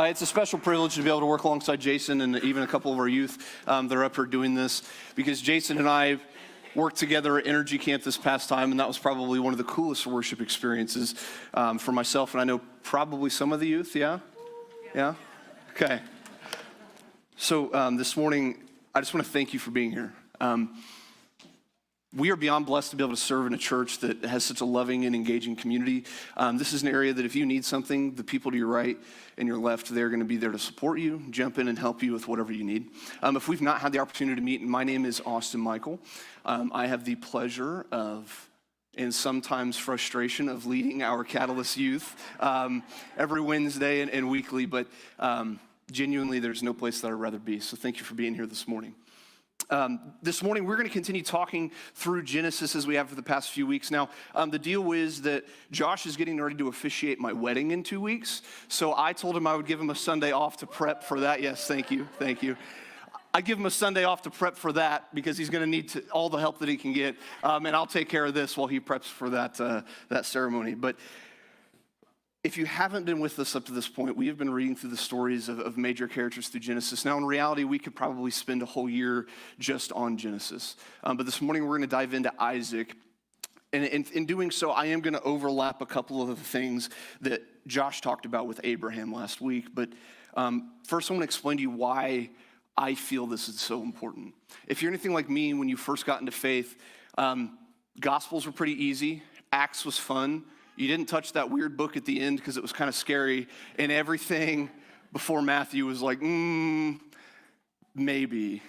It's a special privilege to be able to work alongside Jason and even a couple of our youth that are up here doing this, because Jason and I worked together at Energy Camp this past time, and that was probably one of the coolest worship experiences for myself, and I know probably some of the youth, yeah? Yeah? Okay. So this morning, I just want to thank you for being here. We are beyond blessed to be able to serve in a church that has such a loving and engaging community. This is an area that if you need something, the people to your right and your left, they're going to be there to support you, jump in and help you with whatever you need. If we've not had the opportunity to meet, my name is Austin Michael. I have the pleasure of, and sometimes frustration of, leading our Catalyst youth every Wednesday and weekly, but genuinely there's no place that I'd rather be. So thank you for being here this morning. This morning, we're going to continue talking through Genesis as we have for the past few weeks. Now, the deal is that Josh is getting ready to officiate my wedding in 2 weeks. So I told him I would give him a Sunday off to prep for that. Yes, thank you. I'd give him a Sunday off to prep for that because he's going to need all the help that he can get. And I'll take care of this while he preps for that ceremony. But if you haven't been with us up to this point, we have been reading through the stories of major characters through Genesis. Now, in reality, we could probably spend a whole year just on Genesis. But this morning, we're going to dive into Isaac. And in doing so, I am going to overlap a couple of the things that Josh talked about with Abraham last week. But first, I want to explain to you why I feel this is so important. If you're anything like me, when you first got into faith, Gospels were pretty easy. Acts was fun. You didn't touch that weird book at the end because it was kind of scary, and everything before Matthew was like, maybe.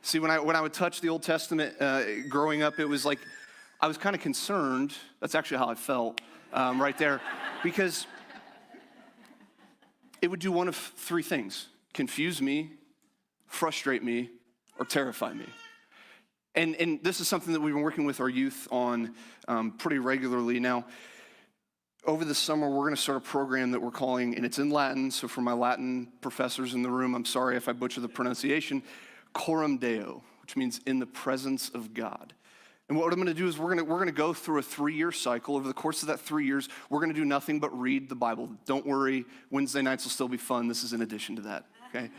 See, when I would touch the Old Testament growing up, it was like I was kind of concerned. That's actually how I felt right there, because it would do one of three things: confuse me, frustrate me, or terrify me. And this is something that we've been working with our youth on pretty regularly. Now, over the summer, we're going to start a program that we're calling, and it's in Latin, so for my Latin professors in the room, I'm sorry if I butcher the pronunciation, Coram Deo, which means in the presence of God. And what I'm going to do is we're going to go through a 3-year cycle. Over the course of that 3 years, we're going to do nothing but read the Bible. Don't worry, Wednesday nights will still be fun. This is in addition to that, okay?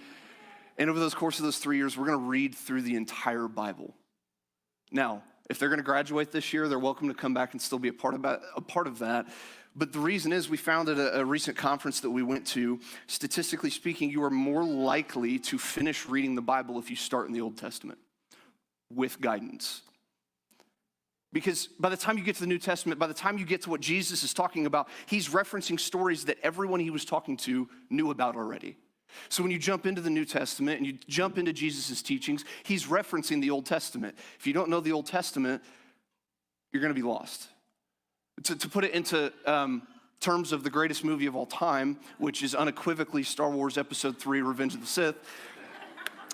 And over the course of those 3 years, we're going to read through the entire Bible. Now, if they're going to graduate this year, they're welcome to come back and still be a part of that. But the reason is we found at a recent conference that we went to, statistically speaking, you are more likely to finish reading the Bible if you start in the Old Testament with guidance. Because by the time you get to the New Testament, by the time you get to what Jesus is talking about, he's referencing stories that everyone he was talking to knew about already. So when you jump into the New Testament and you jump into Jesus' teachings, he's referencing the Old Testament. If you don't know the Old Testament, you're going to be lost. To put it into terms of the greatest movie of all time, which is unequivocally Star Wars Episode 3, Revenge of the Sith,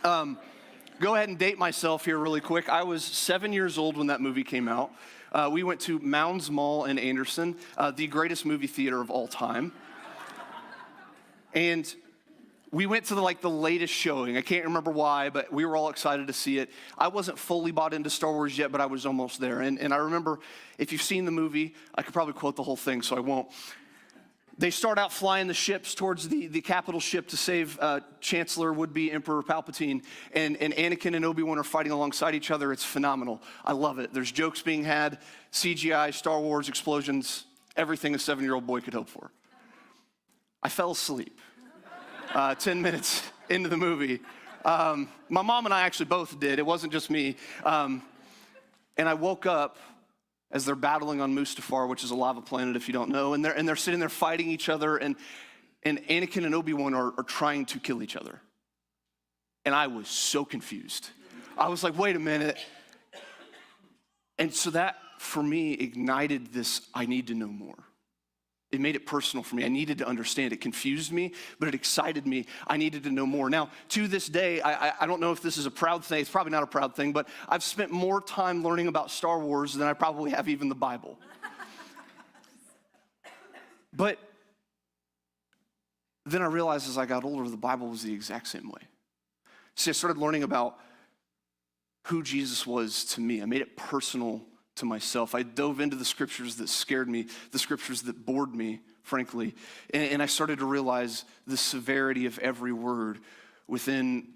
go ahead and date myself here really quick. I was 7 years old when that movie came out. We went to Mounds Mall in Anderson, the greatest movie theater of all time. And we went to the latest showing. I can't remember why, but we were all excited to see it. I wasn't fully bought into Star Wars yet, but I was almost there. And I remember, if you've seen the movie, I could probably quote the whole thing, so I won't. They start out flying the ships towards the capital ship to save Chancellor, would-be Emperor Palpatine, and Anakin and Obi-Wan are fighting alongside each other. It's phenomenal. I love it. There's jokes being had, CGI, Star Wars, explosions, everything a 7-year-old boy could hope for. I fell asleep. 10 minutes into the movie. My mom and I actually both did. It wasn't just me. And I woke up as they're battling on Mustafar, which is a lava planet if you don't know, and they're sitting there fighting each other, and Anakin and Obi-Wan are trying to kill each other. And I was so confused. I was like, wait a minute. And so that, for me, ignited this, I need to know more. It made it personal for me. I needed to understand. It confused me, but it excited me. I needed to know more. Now, to this day, I don't know if this is a proud thing. It's probably not a proud thing, but I've spent more time learning about Star Wars than I probably have even the Bible. But then I realized as I got older, the Bible was the exact same way. See, I started learning about who Jesus was to me. I made it personal to myself. I dove into the scriptures that scared me, the scriptures that bored me, frankly. And I started to realize the severity of every word within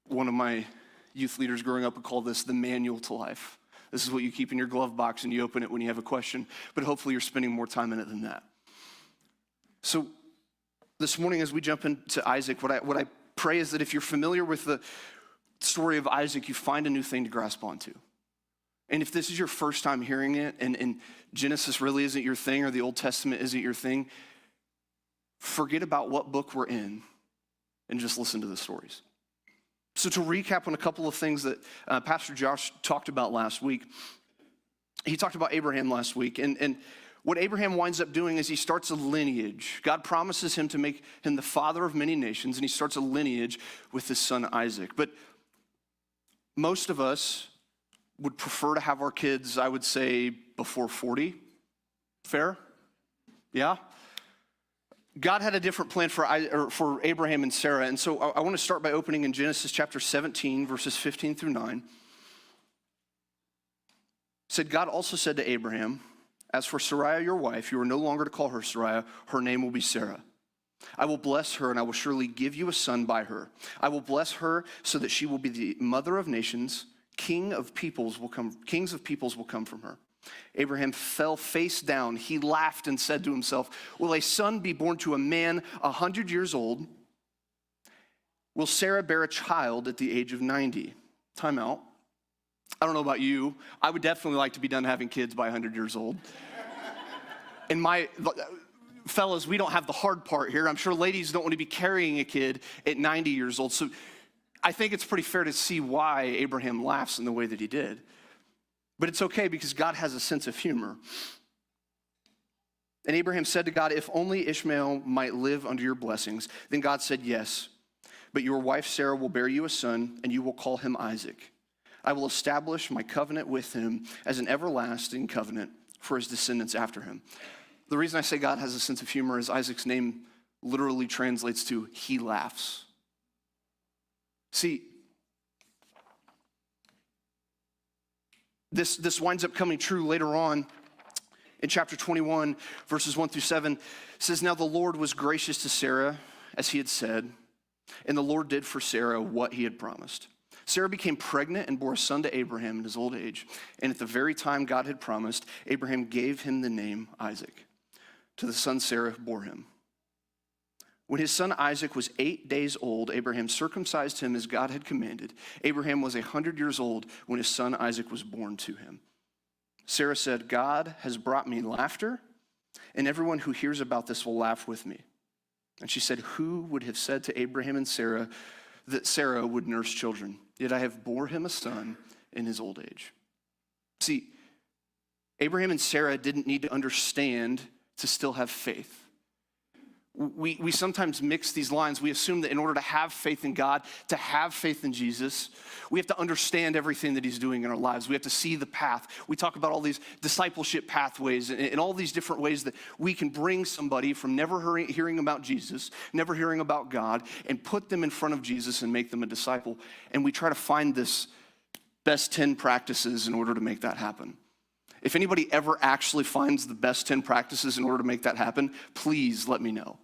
one of my youth leaders growing up would call this the manual to life. This is what you keep in your glove box and you open it when you have a question, but hopefully you're spending more time in it than that. So this morning as we jump into Isaac, what I pray is that if you're familiar with the story of Isaac, you find a new thing to grasp onto. And if this is your first time hearing it and Genesis really isn't your thing or the Old Testament isn't your thing, forget about what book we're in and just listen to the stories. So to recap on a couple of things that Pastor Josh talked about last week, he talked about Abraham last week. And what Abraham winds up doing is he starts a lineage. God promises him to make him the father of many nations, and he starts a lineage with his son Isaac. But most of us would prefer to have our kids, I would say, before 40. Fair? Yeah? God had a different plan for Abraham and Sarah. And so I want to start by opening in Genesis chapter 17, verses 15 through 9. It said, God also said to Abraham, as for Sarai, your wife, you are no longer to call her Sarai, her name will be Sarah. I will bless her, and I will surely give you a son by her. I will bless her so that she will be the mother of nations. Kings of peoples will come from her. Abraham fell face down. He laughed and said to himself, will a son be born to a man 100 years old? Will Sarah bear a child at the age of 90? Time out. I don't know about you. I would definitely like to be done having kids by 100 years old. And fellas, we don't have the hard part here. I'm sure ladies don't want to be carrying a kid at 90 years old. So I think it's pretty fair to see why Abraham laughs in the way that he did. But it's okay because God has a sense of humor. And Abraham said to God, if only Ishmael might live under your blessings. Then God said, yes, but your wife Sarah will bear you a son, and you will call him Isaac. I will establish my covenant with him as an everlasting covenant for his descendants after him. The reason I say God has a sense of humor is Isaac's name literally translates to he laughs. See, this winds up coming true later on in chapter 21, verses 1 through 7. It says, now the Lord was gracious to Sarah, as he had said, and the Lord did for Sarah what he had promised. Sarah became pregnant and bore a son to Abraham in his old age. And at the very time God had promised, Abraham gave him the name Isaac to the son Sarah bore him. When his son Isaac was 8 days old, Abraham circumcised him as God had commanded. Abraham was 100 years old when his son Isaac was born to him. Sarah said, God has brought me laughter, and everyone who hears about this will laugh with me. And she said, who would have said to Abraham and Sarah that Sarah would nurse children? Yet I have bore him a son in his old age. See, Abraham and Sarah didn't need to understand to still have faith. We sometimes mix these lines. We assume that in order to have faith in God, to have faith in Jesus, we have to understand everything that he's doing in our lives. We have to see the path. We talk about all these discipleship pathways and all these different ways that we can bring somebody from never hearing about Jesus, never hearing about God, and put them in front of Jesus and make them a disciple. And we try to find this best 10 practices in order to make that happen. If anybody ever actually finds the best 10 practices in order to make that happen, please let me know.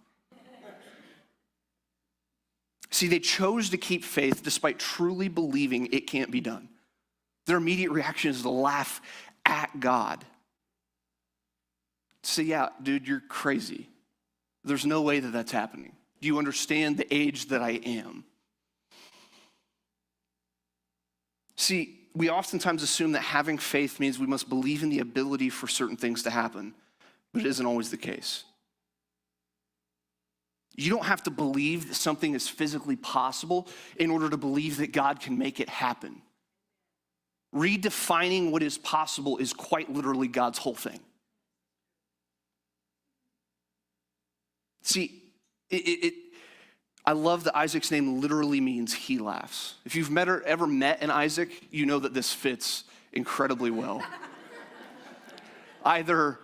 See, they chose to keep faith despite truly believing it can't be done. Their immediate reaction is to laugh at God. Say, yeah, dude, you're crazy. There's no way that that's happening. Do you understand the age that I am? See, we oftentimes assume that having faith means we must believe in the ability for certain things to happen, but it isn't always the case. You don't have to believe that something is physically possible in order to believe that God can make it happen. Redefining what is possible is quite literally God's whole thing. See, I love that Isaac's name literally means he laughs. If you've ever met an Isaac, you know that this fits incredibly well. Either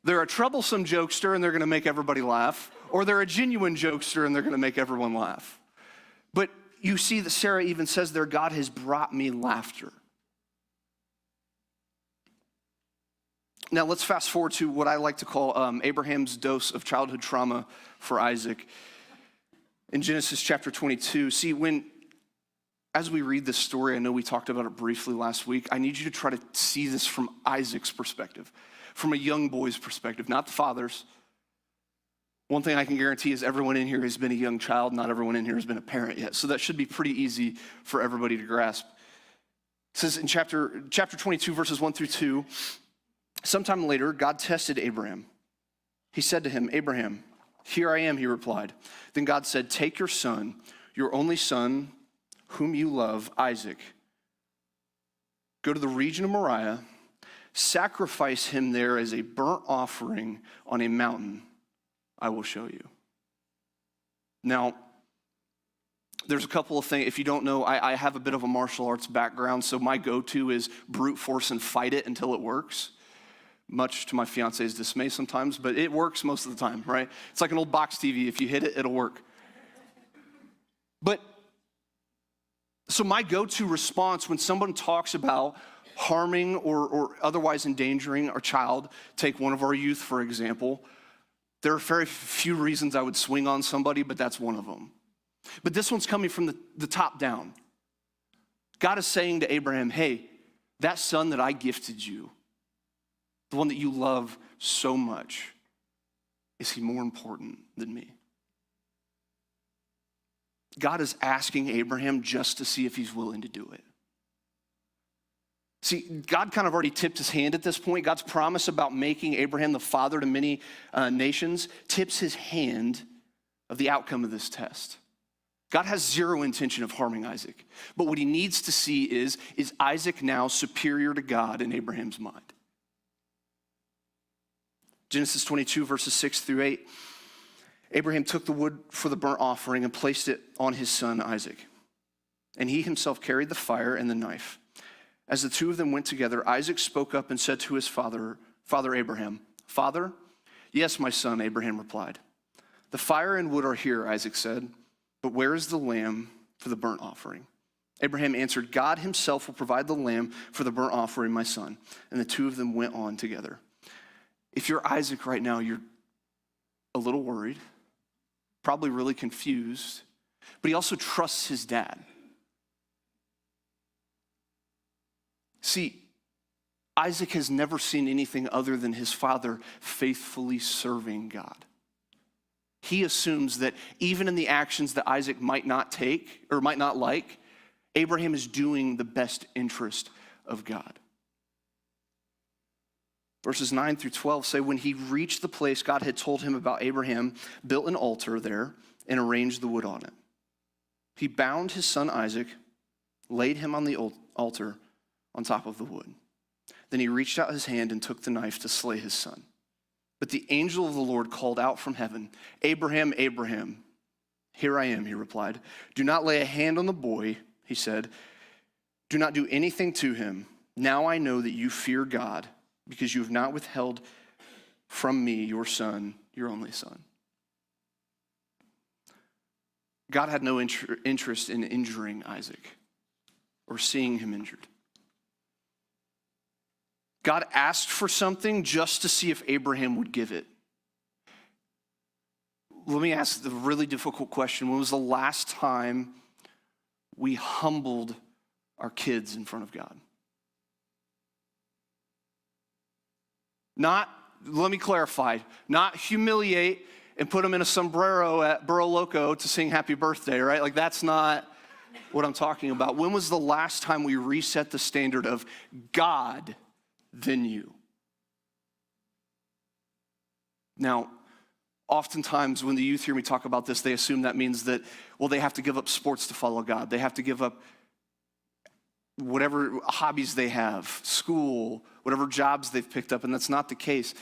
they're a troublesome jokester and they're going to make everybody laugh, or they're a genuine jokester and they're going to make everyone laugh. But you see that Sarah even says there, God has brought me laughter. Now let's fast forward to what I like to call Abraham's dose of childhood trauma for Isaac. In Genesis chapter 22, see, as we read this story, I know we talked about it briefly last week, I need you to try to see this from Isaac's perspective, from a young boy's perspective, not the father's. One thing I can guarantee is everyone in here has been a young child. Not everyone in here has been a parent yet. So that should be pretty easy for everybody to grasp. It says in chapter 22, verses 1 through 2, sometime later, God tested Abraham. He said to him, "Abraham, here I am," he replied. Then God said, "Take your son, your only son, whom you love, Isaac. Go to the region of Moriah, sacrifice him there as a burnt offering on a mountain I will show you." Now, there's a couple of things. If you don't know, I have a bit of a martial arts background, so my go-to is brute force and fight it until it works, much to my fiance's dismay sometimes, but it works most of the time, right? It's like an old box TV. If you hit it, it'll work. So my go-to response when someone talks about harming or otherwise endangering our child, take one of our youth, for example, there are very few reasons I would swing on somebody, but that's one of them. But this one's coming from the top down. God is saying to Abraham, hey, that son that I gifted you, the one that you love so much, is he more important than me? God is asking Abraham just to see if he's willing to do it. See, God kind of already tipped his hand at this point. God's promise about making Abraham the father to many nations tips his hand of the outcome of this test. God has zero intention of harming Isaac. But what he needs to see is Isaac now superior to God in Abraham's mind? Genesis 22, verses 6 through 8. Abraham took the wood for the burnt offering and placed it on his son Isaac. And he himself carried the fire and the knife. As the two of them went together, Isaac spoke up and said to his father Abraham, "Father?" "Yes, my son," Abraham replied. "The fire and wood are here," Isaac said, "but where is the lamb for the burnt offering?" Abraham answered, "God himself will provide the lamb for the burnt offering, my son." And the two of them went on together. If you're Isaac right now, you're a little worried, probably really confused, but he also trusts his dad. See, Isaac has never seen anything other than his father faithfully serving God. He assumes that even in the actions that Isaac might not take or might not like, Abraham is doing the best interest of God. Verses 9 through 12 say, when he reached the place God had told him about, Abraham built an altar there and arranged the wood on it. He bound his son Isaac, laid him on the altar on top of the wood. Then he reached out his hand and took the knife to slay his son. But the angel of the Lord called out from heaven, "Abraham, Abraham." "Here I am," he replied. "Do not lay a hand on the boy," he said. "Do not do anything to him. Now I know that you fear God, because you have not withheld from me your son, your only son." God had no interest in injuring Isaac or seeing him injured. God asked for something just to see if Abraham would give it. Let me ask the really difficult question. When was the last time we humbled our kids in front of God? Let me clarify, not humiliate and put them in a sombrero at Burro Loco to sing happy birthday, right? Like, that's not what I'm talking about. When was the last time we reset the standard of God than you? Now, oftentimes when the youth hear me talk about this, they assume that means that, well, they have to give up sports to follow God. They have to give up whatever hobbies they have, school, whatever jobs they've picked up, and that's not the case.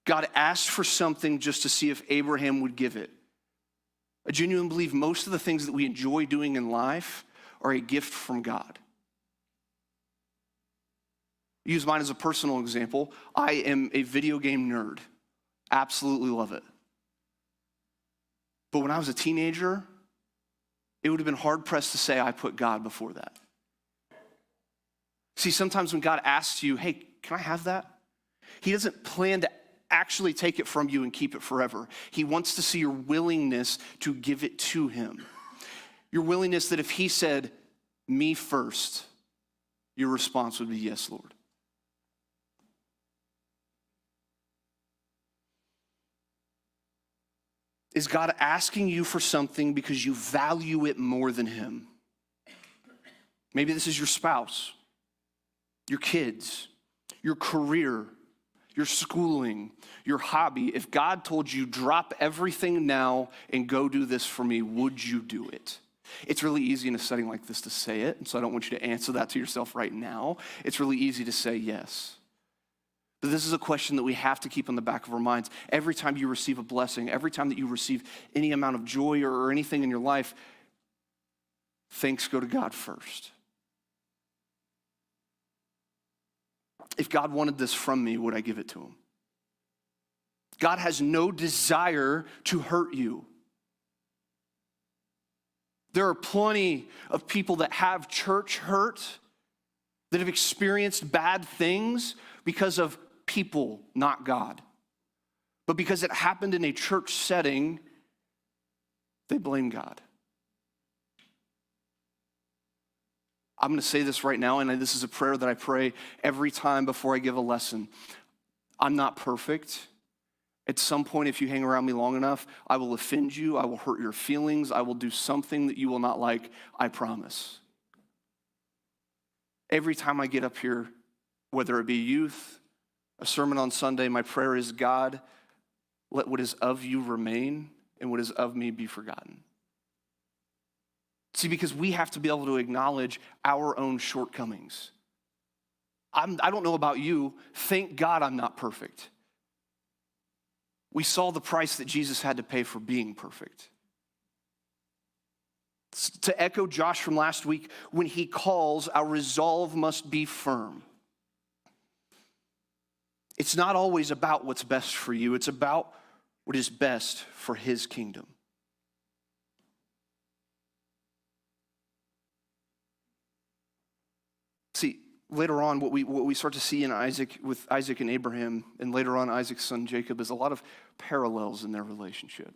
God asked for something just to see if Abraham would give it. I genuinely believe most of the things that we enjoy doing in life are a gift from God. Use mine as a personal example. I am a video game nerd. Absolutely love it. But when I was a teenager, it would have been hard-pressed to say I put God before that. See, sometimes when God asks you, hey, can I have that? He doesn't plan to actually take it from you and keep it forever. He wants to see your willingness to give it to him. Your willingness that if he said, me first, your response would be, yes, Lord. Is God asking you for something because you value it more than him? Maybe this is your spouse, your kids, your career, your schooling, your hobby. If God told you, drop everything now and go do this for me, would you do it? It's really easy in a setting like this to say it, and so I don't want you to answer that to yourself right now. It's really easy to say yes. But this is a question that we have to keep on the back of our minds. Every time you receive a blessing, every time that you receive any amount of joy or anything in your life, thanks go to God first. If God wanted this from me, would I give it to him? God has no desire to hurt you. There are plenty of people that have church hurt, that have experienced bad things because of people, not God. But because it happened in a church setting, they blame God. I'm going to say this right now, and this is a prayer that I pray every time before I give a lesson. I'm not perfect. At some point, if you hang around me long enough, I will offend you. I will hurt your feelings. I will do something that you will not like, I promise. Every time I get up here, whether it be youth, a sermon on Sunday, my prayer is, God, let what is of you remain and what is of me be forgotten. See, because we have to be able to acknowledge our own shortcomings. I don't know about you. Thank God I'm not perfect. We saw the price that Jesus had to pay for being perfect. To echo Josh from last week, when he calls, our resolve must be firm. It's not always about what's best for you. It's about what is best for his kingdom. See, later on, what we start to see in Isaac, with Isaac and Abraham, and later on Isaac's son Jacob, is a lot of parallels in their relationship.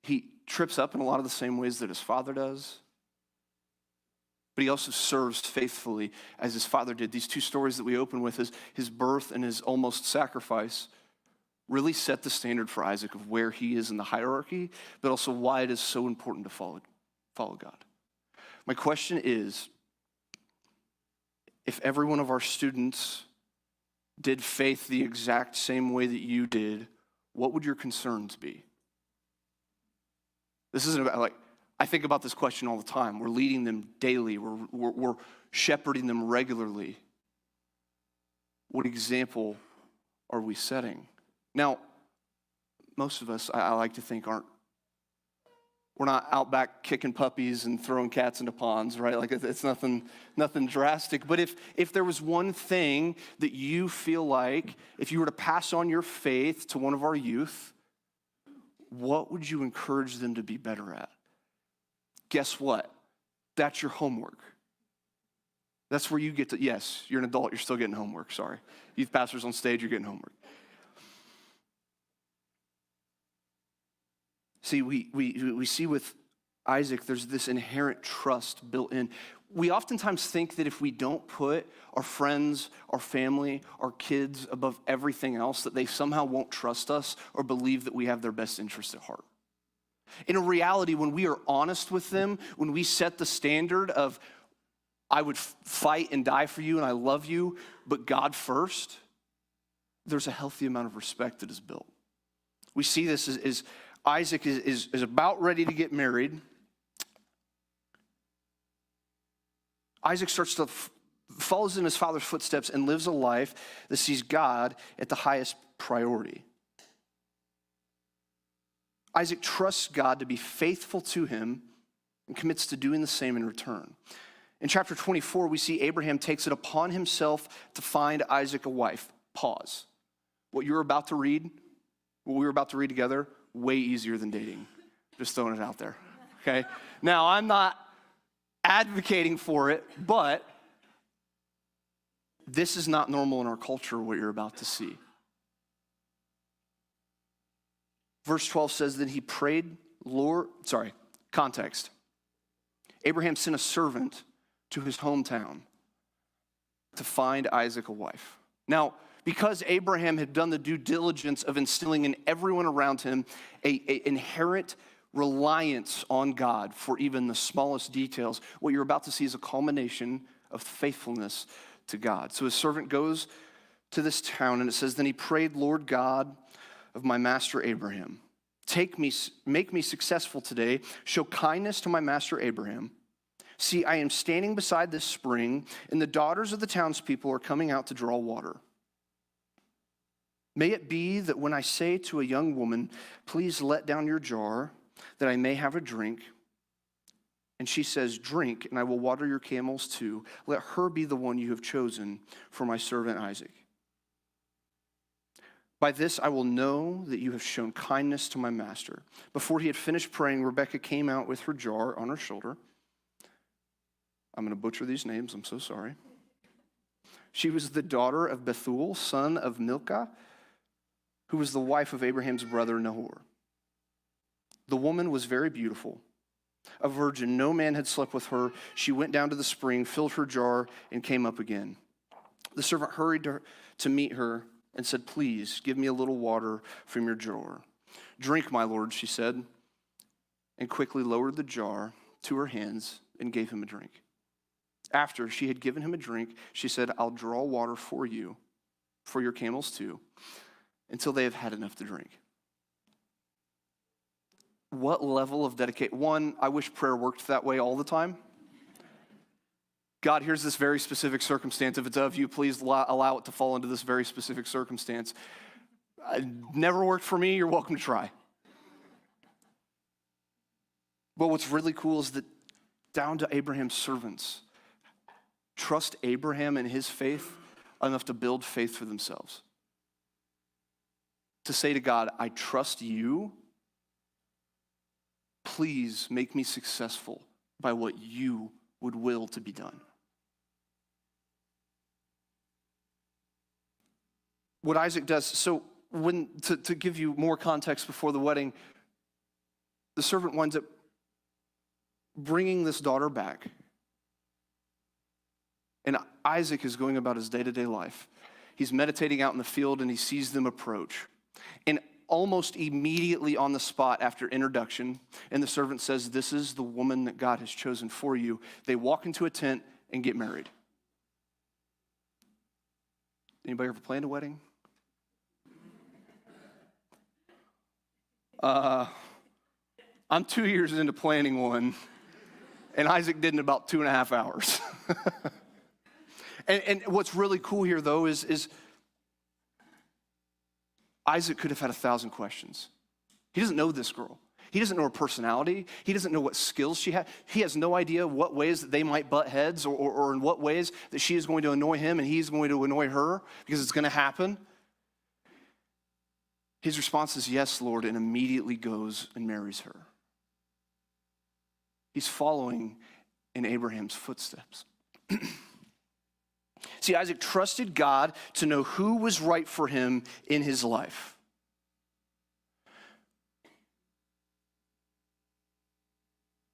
He trips up in a lot of the same ways that his father does, but he also serves faithfully as his father did. These two stories that we open with, his birth and his almost sacrifice, really set the standard for Isaac of where he is in the hierarchy, but also why it is so important to follow God. My question is, if every one of our students did faith the exact same way that you did, what would your concerns be? This isn't about, I think about this question all the time. We're leading them daily. We're shepherding them regularly. What example are we setting? Now, most of us, I like to think, we're not out back kicking puppies and throwing cats into ponds, right? Like, it's nothing drastic. But if there was one thing that you feel like, if you were to pass on your faith to one of our youth, what would you encourage them to be better at? Guess what? That's your homework. That's where you get to, yes, you're an adult, you're still getting homework, sorry. Youth pastors on stage, you're getting homework. See, we see with Isaac, there's this inherent trust built in. We oftentimes think that if we don't put our friends, our family, our kids above everything else, that they somehow won't trust us or believe that we have their best interest at heart. In a reality, when we are honest with them, when we set the standard of, I would fight and die for you and I love you, but God first, there's a healthy amount of respect that is built. We see this as Isaac is about ready to get married. Isaac starts to follows in his father's footsteps and lives a life that sees God at the highest priority. Isaac trusts God to be faithful to him and commits to doing the same in return. In chapter 24, we see Abraham takes it upon himself to find Isaac a wife. Pause. What we were about to read together, way easier than dating. Just throwing it out there, okay? Now, I'm not advocating for it, but This is not normal in our culture, what you're about to see. Verse 12 says that he prayed, context. Abraham sent a servant to his hometown to find Isaac a wife. Now, because Abraham had done the due diligence of instilling in everyone around him an inherent reliance on God for even the smallest details, what you're about to see is a culmination of faithfulness to God. So his servant goes to this town, and it says, then he prayed, Lord God of my master Abraham, make me successful today, show kindness to my master Abraham. See, I am standing beside this spring, and the daughters of the townspeople are coming out to draw water. May it be that when I say to a young woman, please let down your jar, that I may have a drink, and she says, drink, and I will water your camels too. Let her be the one you have chosen for my servant Isaac. By this I will know that you have shown kindness to my master. Before he had finished praying, Rebekah came out with her jar on her shoulder. I'm going to butcher these names, I'm so sorry. She was the daughter of Bethuel, son of Milcah, who was the wife of Abraham's brother Nahor. The woman was very beautiful. A virgin, no man had slept with her. She went down to the spring, filled her jar, and came up again. The servant hurried to meet her and said, please, give me a little water from your jar. Drink, my lord, she said, and quickly lowered the jar to her hands and gave him a drink. After she had given him a drink, she said, I'll draw water for you, for your camels too, until they have had enough to drink. What level of dedication? One, I wish prayer worked that way all the time. God, here's this very specific circumstance. If it's of you, please allow it to fall into this very specific circumstance. It never worked for me. You're welcome to try. But what's really cool is that down to Abraham's servants, trust Abraham and his faith enough to build faith for themselves. To say to God, I trust you. Please make me successful by what you would will to be done. What Isaac does, so to give you more context before the wedding, the servant winds up bringing this daughter back. And Isaac is going about his day-to-day life. He's meditating out in the field and he sees them approach. And almost immediately on the spot after introduction, and the servant says, this is the woman that God has chosen for you. They walk into a tent and get married. Anybody ever planned a wedding? I'm 2 years into planning one, and Isaac did in about 2.5 hours. And what's really cool here, though, is Isaac could have had 1,000 questions. He doesn't know this girl. He doesn't know her personality. He doesn't know what skills she had. He has no idea what ways that they might butt heads or in what ways that she is going to annoy him and he's going to annoy her, because it's going to happen. His response is, yes, Lord, and immediately goes and marries her. He's following in Abraham's footsteps. See, Isaac trusted God to know who was right for him in his life.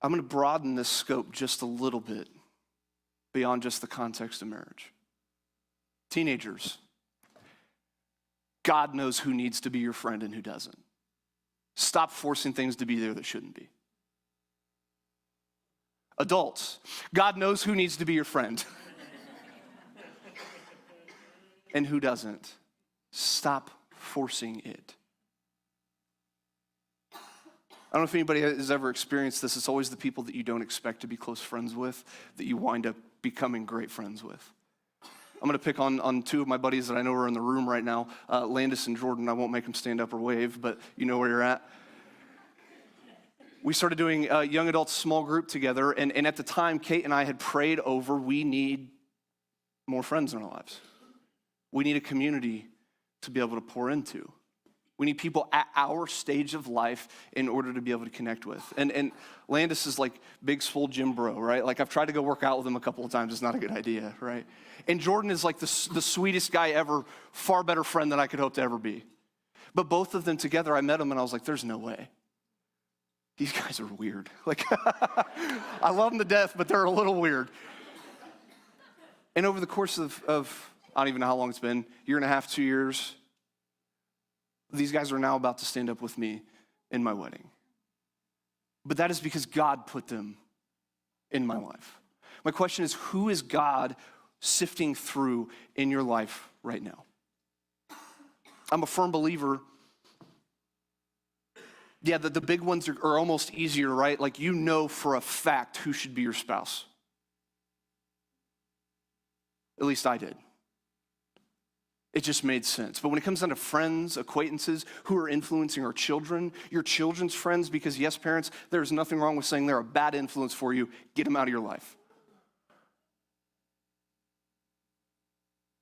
I'm going to broaden this scope just a little bit beyond just the context of marriage. Teenagers, God knows who needs to be your friend and who doesn't. Stop forcing things to be there that shouldn't be. Adults, God knows who needs to be your friend and who doesn't. Stop forcing it. I don't know if anybody has ever experienced this. It's always the people that you don't expect to be close friends with that you wind up becoming great friends with. I'm going to pick on two of my buddies that I know are in the room right now, Landis and Jordan. I won't make them stand up or wave, but you know where you're at. We started doing a young adults small group together, and at the time, Kate and I had prayed over, we need more friends in our lives. We need a community to be able to pour into. We need people at our stage of life in order to be able to connect with. And Landis is like big swole gym bro, right? Like I've tried to go work out with him a couple of times. It's not a good idea, right? And Jordan is like the sweetest guy ever, far better friend than I could hope to ever be. But both of them together, I met them and I was like, there's no way. These guys are weird. Like, I love them to death, but they're a little weird. And over the course of I don't even know how long it's been, year and a half, 2 years, these guys are now about to stand up with me in my wedding. But that is because God put them in my life. My question is, who is God sifting through in your life right now? I'm a firm believer. Yeah, the big ones are almost easier, right? Like you know for a fact who should be your spouse. At least I did. It just made sense. But when it comes down to friends, acquaintances who are influencing our children, your children's friends, because yes, parents, there's nothing wrong with saying they're a bad influence for you. Get them out of your life.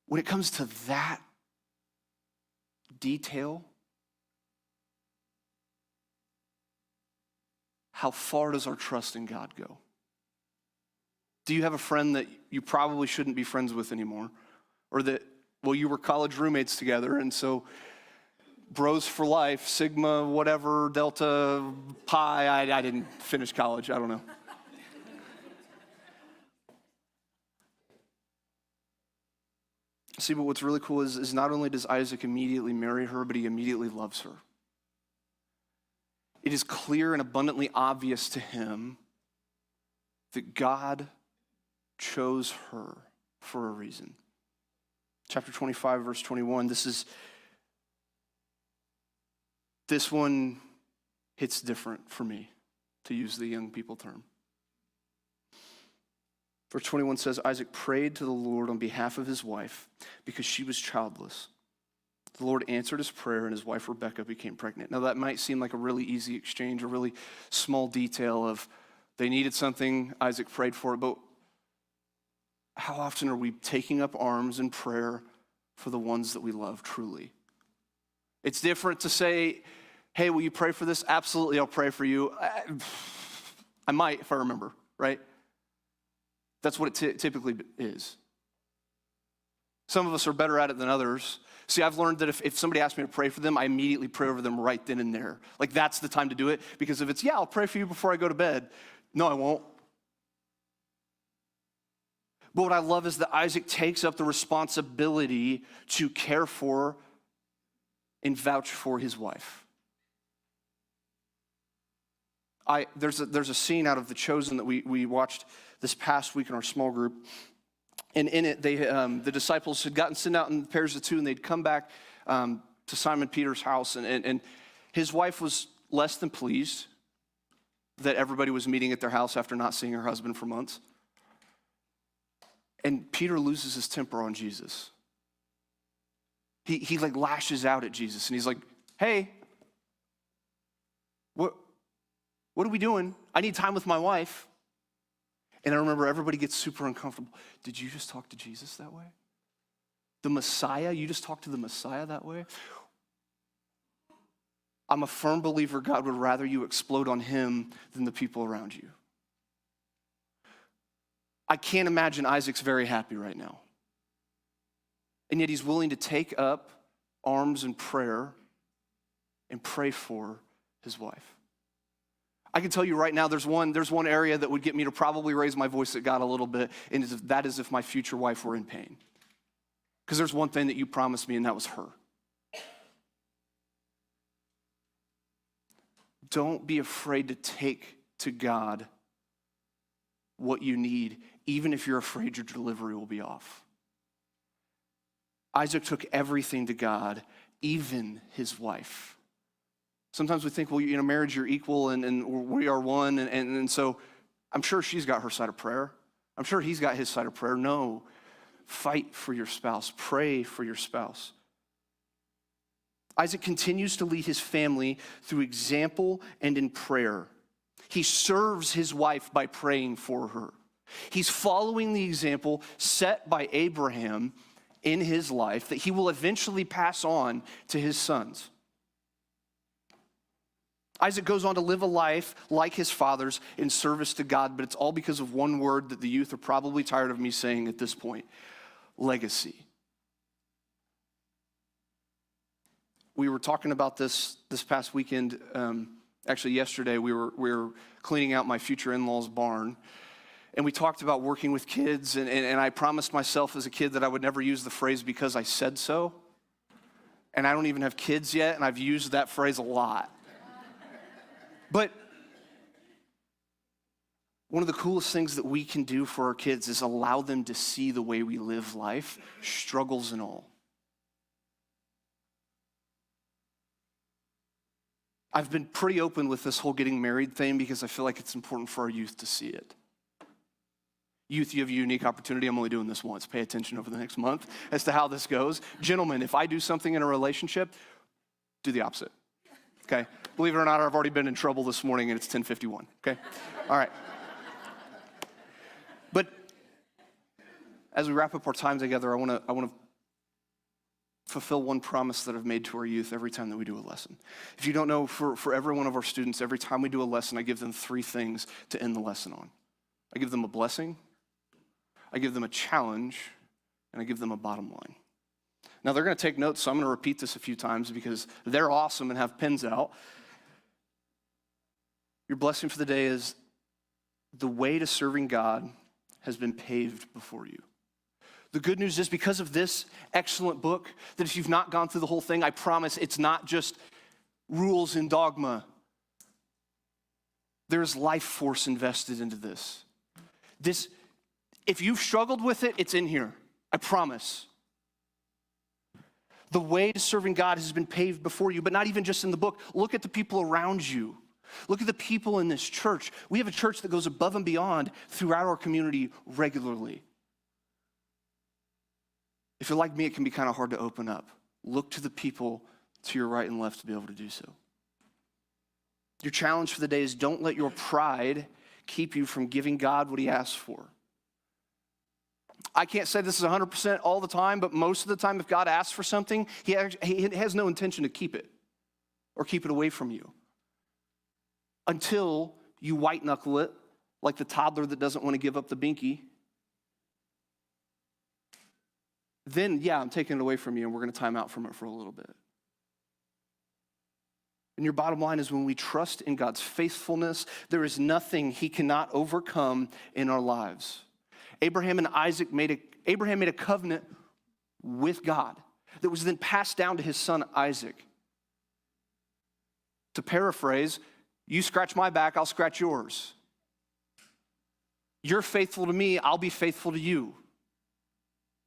When it comes to that detail, how far does our trust in God go? Do you have a friend that you probably shouldn't be friends with anymore? Or that, well, you were college roommates together, and so bros for life, sigma, whatever, delta, pi, I didn't finish college, I don't know. See, but what's really cool is not only does Isaac immediately marry her, but he immediately loves her. It is clear and abundantly obvious to him that God chose her for a reason. Chapter 25, verse 21, this one hits different for me, to use the young people term. Verse 21 says, Isaac prayed to the Lord on behalf of his wife because she was childless. The Lord answered his prayer, and his wife Rebekah became pregnant. Now that might seem like a really easy exchange, a really small detail of they needed something, Isaac prayed for it, but how often are we taking up arms in prayer for the ones that we love truly? It's different to say, hey, will you pray for this? Absolutely, I'll pray for you. I might if I remember, right? That's what it typically is. Some of us are better at it than others. See, I've learned that if somebody asks me to pray for them, I immediately pray over them right then and there. Like that's the time to do it, because if it's, yeah, I'll pray for you before I go to bed. No, I won't. But what I love is that Isaac takes up the responsibility to care for and vouch for his wife. There's a scene out of The Chosen that we watched this past week in our small group. And in it, the disciples had gotten sent out in pairs of two, and they'd come back to Simon Peter's house. And his wife was less than pleased that everybody was meeting at their house after not seeing her husband for months. And Peter loses his temper on Jesus. He like lashes out at Jesus, and he's like, hey, what are we doing? I need time with my wife. And I remember everybody gets super uncomfortable. Did you just talk to Jesus that way? The Messiah? You just talked to the Messiah that way? I'm a firm believer God would rather you explode on him than the people around you. I can't imagine Isaac's very happy right now. And yet he's willing to take up arms in prayer and pray for his wife. I can tell you right now, there's one area that would get me to probably raise my voice at God a little bit, and that is if my future wife were in pain. Because there's one thing that you promised me, and that was her. Don't be afraid to take to God what you need, even if you're afraid your delivery will be off. Isaac took everything to God, even his wife. Sometimes we think, well, marriage, you're equal and we are one. And so I'm sure she's got her side of prayer. I'm sure he's got his side of prayer. No, fight for your spouse. Pray for your spouse. Isaac continues to lead his family through example and in prayer. He serves his wife by praying for her. He's following the example set by Abraham in his life that he will eventually pass on to his sons. Isaac goes on to live a life like his father's in service to God, but it's all because of one word that the youth are probably tired of me saying at this point: legacy. We were talking about this past weekend. Actually, yesterday we were cleaning out my future in-laws' barn, and we talked about working with kids, and I promised myself as a kid that I would never use the phrase "because I said so." And I don't even have kids yet, and I've used that phrase a lot. But one of the coolest things that we can do for our kids is allow them to see the way we live life, struggles and all. I've been pretty open with this whole getting married thing because I feel like it's important for our youth to see it. Youth, you have a unique opportunity. I'm only doing this once. Pay attention over the next month as to how this goes. Gentlemen, if I do something in a relationship, do the opposite, okay? Believe it or not, I've already been in trouble this morning and it's 10:51, okay? All right. But as we wrap up our time together, I want to fulfill one promise that I've made to our youth every time that we do a lesson. If you don't know, for every one of our students, every time we do a lesson, I give them 3 things to end the lesson on. I give them a blessing, I give them a challenge, and I give them a bottom line. Now, they're going to take notes, so I'm going to repeat this a few times because they're awesome and have pens out. Your blessing for the day is: the way to serving God has been paved before you. The good news is, because of this excellent book, that if you've not gone through the whole thing, I promise it's not just rules and dogma. There's life force invested into this. If you've struggled with it, it's in here. I promise. The way to serving God has been paved before you, but not even just in the book. Look at the people around you. Look at the people in this church. We have a church that goes above and beyond throughout our community regularly. If you're like me, it can be kind of hard to open up. Look to the people to your right and left to be able to do so. Your challenge for the day is: don't let your pride keep you from giving God what he asks for. I can't say this is 100% all the time, but most of the time, if God asks for something, he has no intention to keep it or keep it away from you until you white knuckle it like the toddler that doesn't want to give up the binky. Then, yeah, I'm taking it away from you, and we're going to time out from it for a little bit. And your bottom line is, when we trust in God's faithfulness, there is nothing he cannot overcome in our lives. Abraham made a covenant with God that was then passed down to his son Isaac. To paraphrase, you scratch my back, I'll scratch yours. You're faithful to me, I'll be faithful to you.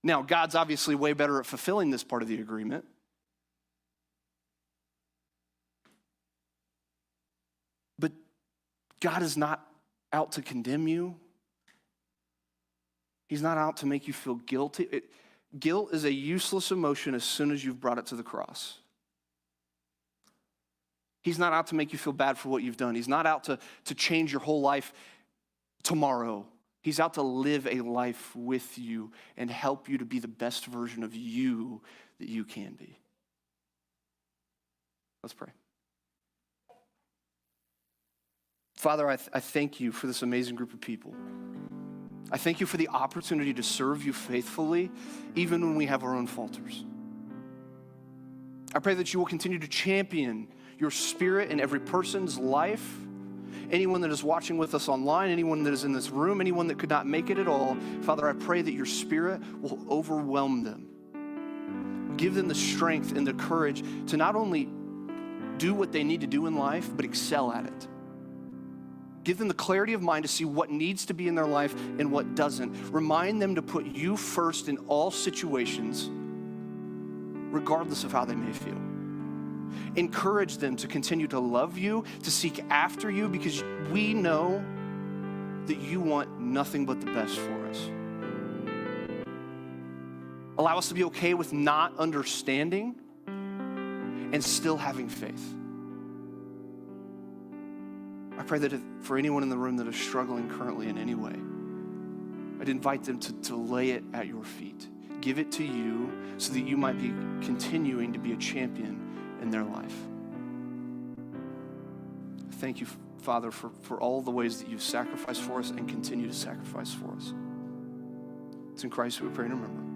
Now, God's obviously way better at fulfilling this part of the agreement. But God is not out to condemn you. He's not out to make you feel guilty. Guilt is a useless emotion as soon as you've brought it to the cross. He's not out to make you feel bad for what you've done. He's not out to change your whole life tomorrow. He's out to live a life with you and help you to be the best version of you that you can be. Let's pray. Father, I thank you for this amazing group of people. I thank you for the opportunity to serve you faithfully, even when we have our own falters. I pray that you will continue to champion your spirit in every person's life. Anyone that is watching with us online, anyone that is in this room, anyone that could not make it at all, Father, I pray that your spirit will overwhelm them. Give them the strength and the courage to not only do what they need to do in life, but excel at it. Give them the clarity of mind to see what needs to be in their life and what doesn't. Remind them to put you first in all situations, regardless of how they may feel. Encourage them to continue to love you, to seek after you, because we know that you want nothing but the best for us. Allow us to be okay with not understanding and still having faith. I pray that for anyone in the room that is struggling currently in any way, I'd invite them to lay it at your feet. Give it to you so that you might be continuing to be a champion in their life. thank you, Father, for all the ways that you've sacrificed for us and continue to sacrifice for us. It's in Christ we pray and remember.